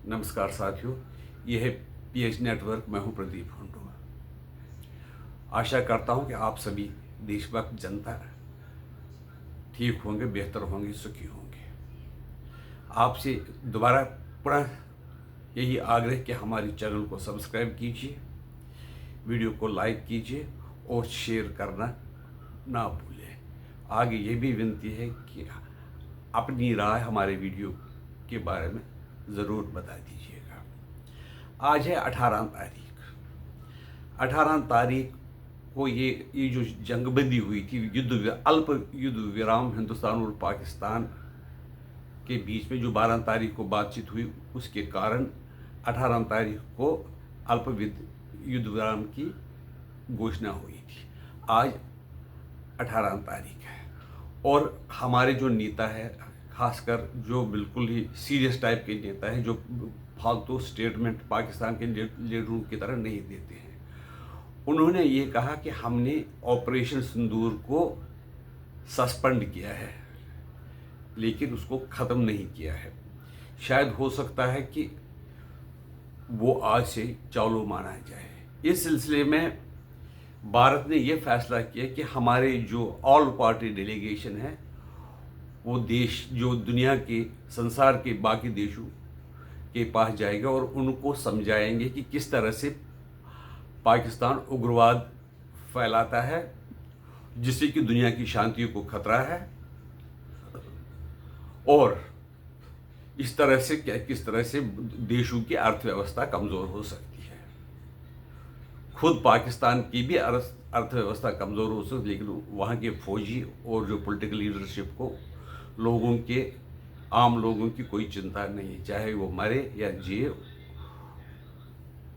नमस्कार साथियों, ये है पीएच नेटवर्क। मैं हूं प्रदीप हुंडो। आशा करता हूं कि आप सभी देशभक्त जनता ठीक होंगे, बेहतर होंगे, सुखी होंगे। आपसे दोबारा पुनः यही आग्रह कि हमारी चैनल को सब्सक्राइब कीजिए, वीडियो को लाइक कीजिए और शेयर करना ना भूलें। आगे ये भी विनती है कि अपनी राय हमारे वीडियो के बारे में ज़रूर बता दीजिएगा। आज है 18 तारीख। 18 तारीख को ये जो जंगबंदी हुई थी, अल्प युद्ध विराम हिंदुस्तान और पाकिस्तान के बीच में जो 12 तारीख को बातचीत हुई, उसके कारण 18 तारीख को अल्प युद्ध विराम की घोषणा हुई थी। आज 18 तारीख है और हमारे जो नेता है, खासकर जो बिल्कुल ही सीरियस टाइप के नेता हैं, जो फालतू स्टेटमेंट पाकिस्तान के लीडरों की तरह नहीं देते हैं, उन्होंने ये कहा कि हमने ऑपरेशन सिंदूर को सस्पेंड किया है लेकिन उसको ख़त्म नहीं किया है। शायद हो सकता है कि वो आज से चालू माना जाए। इस सिलसिले में भारत ने यह फैसला किया कि हमारे जो ऑल पार्टी डेलीगेशन है वो देश जो दुनिया के संसार के बाकी देशों के पास जाएगा और उनको समझाएंगे कि किस तरह से पाकिस्तान उग्रवाद फैलाता है, जिससे कि दुनिया की शांति को खतरा है, और इस तरह से किस तरह से देशों की अर्थव्यवस्था कमज़ोर हो सकती है। खुद पाकिस्तान की भी अर्थव्यवस्था कमज़ोर हो सकती है, लेकिन वहाँ के फौजी और जो पॉलिटिकल लीडरशिप को आम लोगों की कोई चिंता नहीं, चाहे वो मरे या जिए,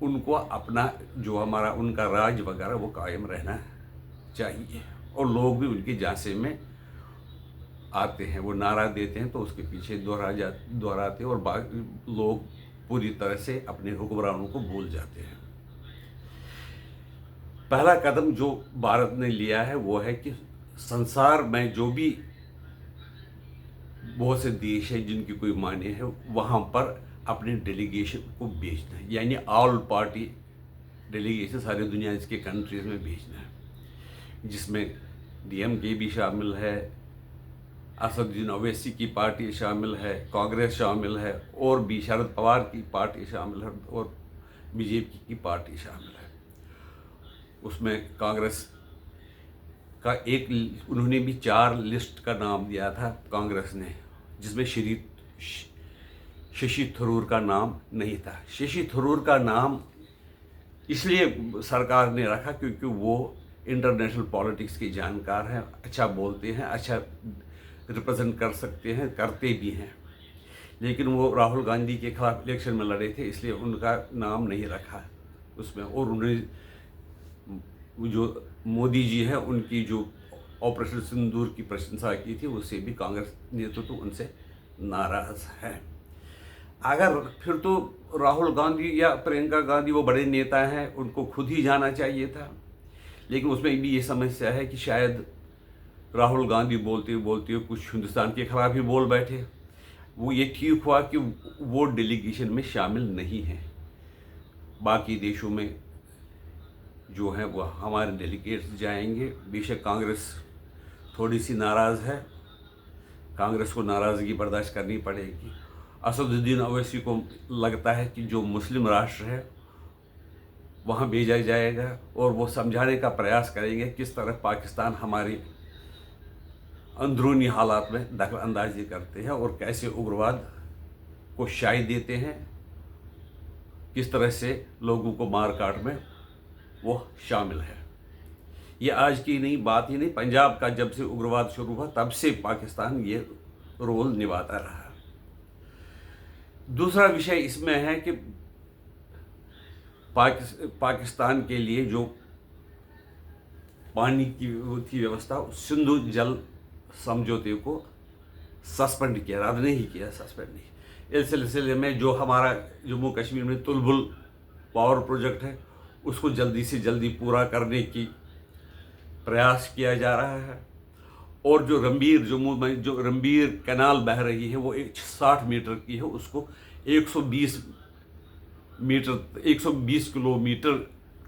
उनको अपना जो उनका राज वगैरह वो कायम रहना चाहिए। और लोग भी उनकी झांसे में आते हैं, वो नारा देते हैं तो उसके पीछे दोहराते हैं और बाकी लोग पूरी तरह से अपने हुक्मरानों को भूल जाते हैं। पहला कदम जो भारत ने लिया है वो है कि संसार में जो भी बहुत से देश हैं जिनकी कोई मान्य है, वहाँ पर अपने डेलीगेशन को भेजना है, यानी ऑल पार्टी डेलीगेशन सारी दुनिया के कंट्रीज में भेजना है, जिसमें डीएमके भी शामिल है, असदुद्दीन ओवैसी की पार्टी शामिल है, कांग्रेस शामिल है, और भी शरद पवार की पार्टी शामिल है, और बीजेपी की पार्टी शामिल है। उसमें कांग्रेस का उन्होंने भी 4 लिस्ट का नाम दिया था कांग्रेस ने, जिसमें शशि थरूर का नाम नहीं था। शशि थरूर का नाम इसलिए सरकार ने रखा क्योंकि वो इंटरनेशनल पॉलिटिक्स के जानकार हैं, अच्छा बोलते हैं, अच्छा रिप्रेजेंट कर सकते हैं, करते भी हैं। लेकिन वो राहुल गांधी के खिलाफ इलेक्शन में लड़े थे, इसलिए उनका नाम नहीं रखा उसमें। और उन्होंने जो मोदी जी हैं उनकी जो ऑपरेशन सिंदूर की प्रशंसा की थी, उससे भी कांग्रेस नेतृत्व उनसे नाराज़ है। अगर फिर तो राहुल गांधी या प्रियंका गांधी वो बड़े नेता हैं, उनको खुद ही जाना चाहिए था। लेकिन उसमें भी ये समस्या है कि शायद राहुल गांधी बोलते बोलते कुछ हिंदुस्तान के खिलाफ ही बोल बैठे। वो ये ठीक हुआ कि वो डेलीगेशन में शामिल नहीं हैं। बाकी देशों में जो है वो हमारे डेलीगेट्स जाएंगे। बेशक कांग्रेस थोड़ी सी नाराज़ है, कांग्रेस को नाराज़गी बर्दाश्त करनी पड़ेगी। असदुद्दीन ओवैसी को लगता है कि जो मुस्लिम राष्ट्र है वहाँ भेजा जाएगा और वो समझाने का प्रयास करेंगे किस तरह पाकिस्तान हमारी अंदरूनी हालात में दखल अंदाजी करते हैं और कैसे उग्रवाद को शाई देते हैं, किस तरह से लोगों को मार काट में वो शामिल है। ये आज की नहीं बात ही नहीं, पंजाब का जब से उग्रवाद शुरू हुआ तब से पाकिस्तान ये रोल निभाता रहा। दूसरा विषय इसमें है कि पाकिस्तान के लिए जो पानी की व्यवस्था, सिंधु जल समझौते को सस्पेंड किया, रद्द नहीं किया, सस्पेंड नहीं। इस सिलसिले में जो हमारा जम्मू कश्मीर में तुलबुल पावर प्रोजेक्ट है उसको जल्दी से जल्दी पूरा करने की प्रयास किया जा रहा है। और जो जम्मू में जो रंबीर कैनाल बह रही है वो 60 मीटर की है, उसको 120 मीटर 120 किलोमीटर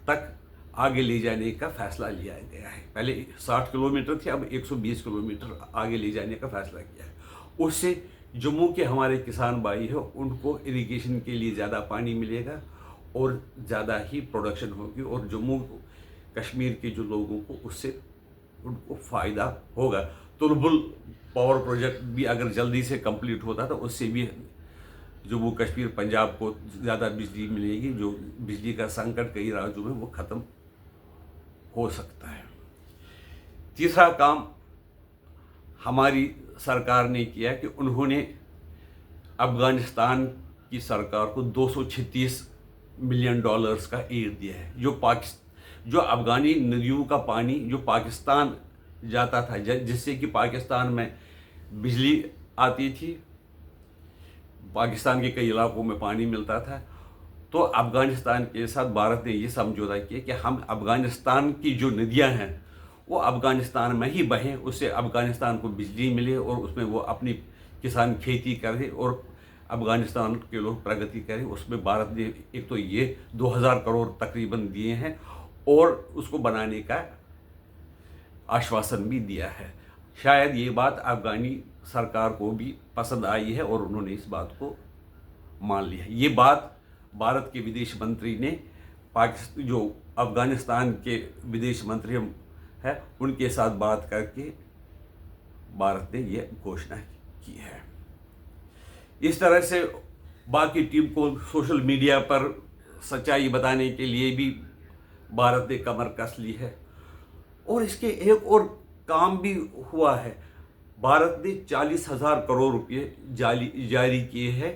तक आगे ले जाने का फैसला लिया गया है। पहले 60 किलोमीटर थे, अब 120 किलोमीटर आगे ले जाने का फैसला किया है। उससे जम्मू के हमारे किसान भाई हैं उनको इरिगेशन के लिए ज़्यादा पानी मिलेगा और ज़्यादा ही प्रोडक्शन होगी, और जम्मू कश्मीर के जो लोगों को उससे उनको फ़ायदा होगा। तुलबुल पावर प्रोजेक्ट भी अगर जल्दी से कंप्लीट होता तो उससे भी जम्मू कश्मीर पंजाब को ज़्यादा बिजली मिलेगी, जो बिजली का संकट कई राज्यों में वो ख़त्म हो सकता है। तीसरा काम हमारी सरकार ने किया कि उन्होंने अफ़गानिस्तान की सरकार को $236 मिलियन का एड दिया है। जो अफ़गानी नदियों का पानी जो पाकिस्तान जाता था, जिससे कि पाकिस्तान में बिजली आती थी, पाकिस्तान के कई इलाकों में पानी मिलता था, तो अफ़गानिस्तान के साथ भारत ने ये समझौता किया कि हम अफ़गानिस्तान की जो नदियां हैं वो अफ़गानिस्तान में ही बहें, उससे अफ़गानिस्तान को बिजली मिले और उसमें वो अपनी किसान खेती करें और अफ़गानिस्तान के लोग प्रगति करें। उसमें भारत ने एक तो ये 2000 करोड़ तकरीबन दिए हैं और उसको बनाने का आश्वासन भी दिया है। शायद ये बात अफ़गानी सरकार को भी पसंद आई है और उन्होंने इस बात को मान लिया। ये बात भारत के विदेश मंत्री ने पाकिस्तान जो अफ़गानिस्तान के विदेश मंत्री है उनके साथ बात करके भारत ने यह घोषणा की है। इस तरह से बाकी टीम को सोशल मीडिया पर सच्चाई बताने के लिए भी भारत ने कमर कस ली है। और इसके एक और काम भी हुआ है, भारत ने 40,000 करोड़ रुपये जारी किए हैं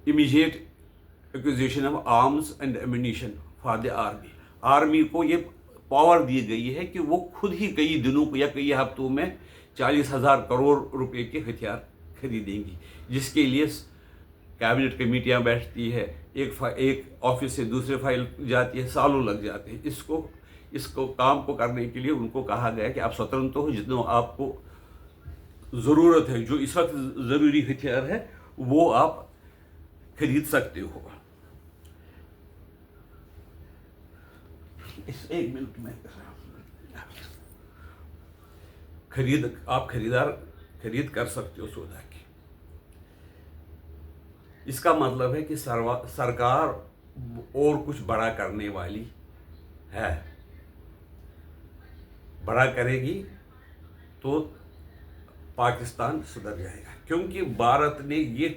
immediate acquisition of arms and ammunition for the army. Army को ये पावर दी गई है कि वो खुद ही कई दिनों या कई हफ्तों में 40,000 करोड़ रुपए के हथियार खरीदेंगी, जिसके लिए कैबिनेट कमेटियां बैठती है, एक ऑफिस से दूसरे फाइल जाती है, सालों लग जाते हैं। इसको काम को करने के लिए उनको कहा गया कि आप स्वतंत्र हो, जितना आपको ज़रूरत है, जो इस वक्त ज़रूरी हथियार है वो आप खरीद सकते हो। इस एक मिनट में आप खरीद कर सकते हो सौदा की। इसका मतलब है कि सरकार और कुछ बड़ा करने वाली है, बड़ा करेगी तो पाकिस्तान सुधर जाएगा। क्योंकि भारत ने ये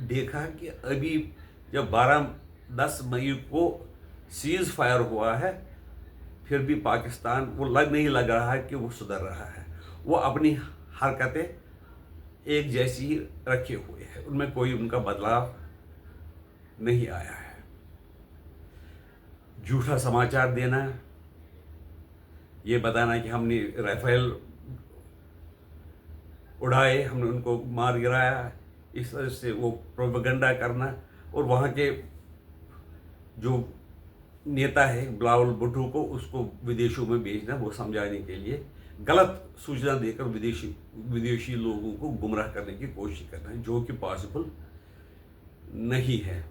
देखा कि अभी जब 10 मई को सीज फायर हुआ है, फिर भी पाकिस्तान वो नहीं लग रहा है कि वो सुधर रहा है। वो अपनी हरकतें एक जैसी ही रखे हुए हैं, उनमें कोई उनका बदलाव नहीं आया है। झूठा समाचार देना, ये बताना कि हमने राफेल उड़ाए, हमने उनको मार गिराया, इस तरह से वो प्रोपेगेंडा करना, और वहाँ के जो नेता है बिलावल भुट्टो को उसको विदेशों में भेजना, वो समझाने के लिए गलत सूचना देकर विदेशी लोगों को गुमराह करने की कोशिश करना है, जो कि पॉसिबल नहीं है।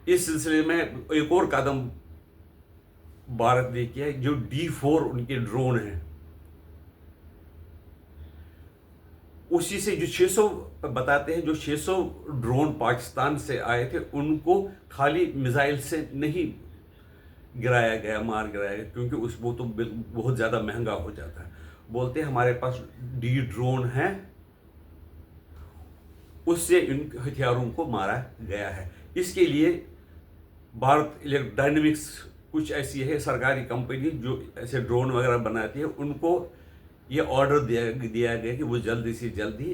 इस सिलसिले में एक और कदम भारत ने किया, जो D4 उनके ड्रोन हैं, उसी से जो 600 बताते हैं, जो 600 ड्रोन पाकिस्तान से आए थे उनको खाली मिसाइल से नहीं गिराया गया, मार गिराया गया, क्योंकि वो तो बहुत ज़्यादा महंगा हो जाता है। बोलते हैं हमारे पास D ड्रोन है, उससे इन हथियारों को मारा गया है। इसके लिए भारत इलेक्ट्रॉनिक्स कुछ ऐसी है सरकारी कंपनी जो ऐसे ड्रोन वगैरह बनाती है, उनको ये ऑर्डर दिया गया कि वो जल्दी से जल्दी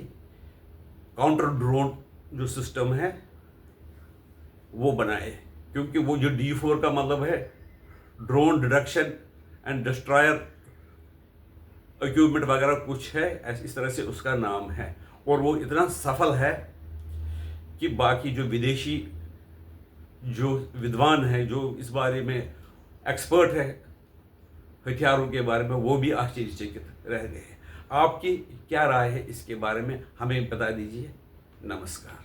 काउंटर ड्रोन जो सिस्टम है वो बनाए, क्योंकि वो जो D4 का मतलब है drone deduction and destroyer equipment वगैरह कुछ है, इस तरह से उसका नाम है। और वो इतना सफल है कि बाकी जो विदेशी जो विद्वान हैं, जो इस बारे में एक्सपर्ट है हथियारों के बारे में, वो भी आश्चर्यचकित रह गए हैं। आपकी क्या राय है इसके बारे में, हमें बता दीजिए। नमस्कार।